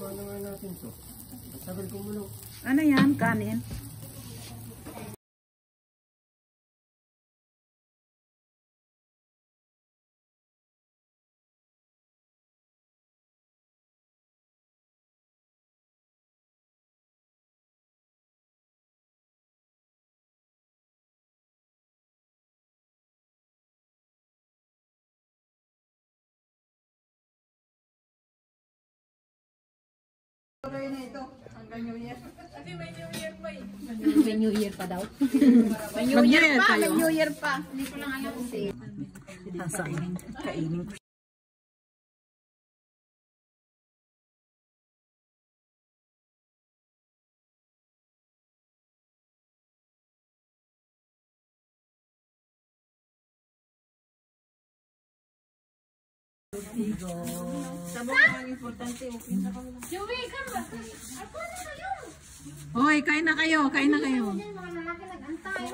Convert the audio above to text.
Paano nga natin to? Sabi ko muna. Ano yan? Kanin? Hanggang New Year. Kasi may New Year pa eh. May New Year pa daw. May New Year pa, may New Year pa. Hindi ko lang alam kasi. Kainin ko. Sabong ang importante. Joey, come ba? Ako na kayo. Hoy, kain na kayo, kain na kayo. Mga lalaki nag-antay.